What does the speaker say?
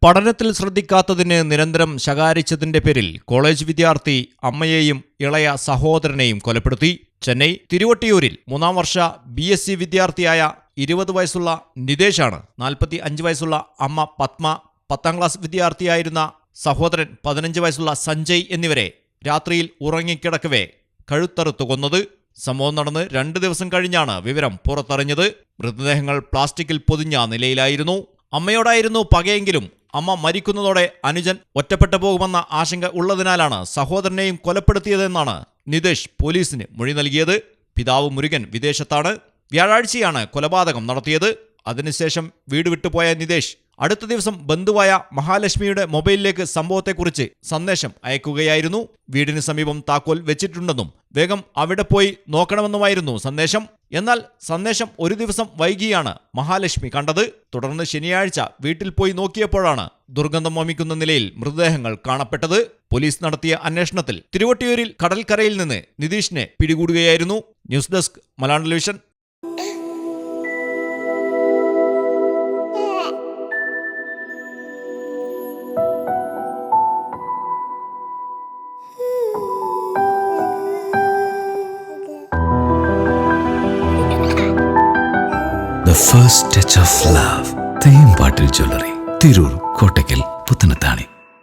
പഠനത്തിൽ ശ്രദ്ധിക്കാത്തതിന് നിരന്തരം ശകാരിച്ചതിന്റെ പേരിൽ കോളേജ് വിദ്യാർത്ഥി അമ്മയെയും ഇളയ സഹോദരനെയും കൊലപ്പെടുത്തി. ചെന്നൈ തിരുവട്ടിയൂരിൽ 3ാം വർഷ BSc വിദ്യാർത്ഥിയായ 20 വയസ്സുള്ള നിതേഷാണ് 45 വയസ്സുള്ള അമ്മ പത്മ, 10ാം ക്ലാസ് വിദ്യാർത്ഥിയായിരുന്ന സഹോദരൻ 15 വയസ്സുള്ള സഞ്ജയ് എന്നിവരെ രാത്രിയിൽ ഉറങ്ങിക്കിടക്കവേ കഴുത്തറുത്തു കൊന്നത്. സംഭവം നടന്ന് 2 ദിവസം കഴിഞ്ഞാണ് വിവരം പുറത്തറിഞ്ഞത്. മൃതദേഹങ്ങൾ പ്ലാസ്റ്റിക്കിൽ പൊതിഞ്ഞ നിലയിലായിരുന്നു. അമ്മയോടായിരുന്നു പകയെങ്കിലും അമ്മ മരിക്കുന്നതോടെ അനുജൻ ഒറ്റപ്പെട്ടു പോകുമെന്ന ആശങ്ക ഉള്ളതിനാലാണ് സഹോദരനെയും കൊലപ്പെടുത്തിയതെന്നാണ് നിതേഷ് പോലീസിന് മൊഴി നൽകിയത്. പിതാവ് മുരുകൻ വിദേശത്താണ്. വ്യാഴാഴ്ചയാണ് കൊലപാതകം നടത്തിയത്. അതിനുശേഷം വീട് വിട്ടുപോയ നിതേഷ് അടുത്ത ദിവസം ബന്ധുവായ മഹാലക്ഷ്മിയുടെ മൊബൈലിലേക്ക് സംഭവത്തെക്കുറിച്ച് സന്ദേശം അയക്കുകയായിരുന്നു. വീടിന് സമീപം താക്കോൽ വെച്ചിട്ടുണ്ടെന്നും വേഗം അവിടെ പോയി നോക്കണമെന്നുമായിരുന്നു സന്ദേശം. എന്നാൽ സന്ദേശം ഒരു ദിവസം വൈകിയാണ് മഹാലക്ഷ്മി കണ്ടത്. തുടർന്ന് ശനിയാഴ്ച വീട്ടിൽ പോയി നോക്കിയപ്പോഴാണ് ദുർഗന്ധം വമിക്കുന്ന നിലയിൽ മൃതദേഹങ്ങൾ കാണപ്പെട്ടത്. പോലീസ് നടത്തിയ അന്വേഷണത്തിൽ തിരുവട്ടിയൂരിൽ കടൽക്കരയിൽ നിന്ന് നിതീഷിനെ പിടികൂടുകയായിരുന്നു. News desk Malayalam television. The first touch of love. Thembattil jewellery, Tirur, Kottakkal, Puthanathani.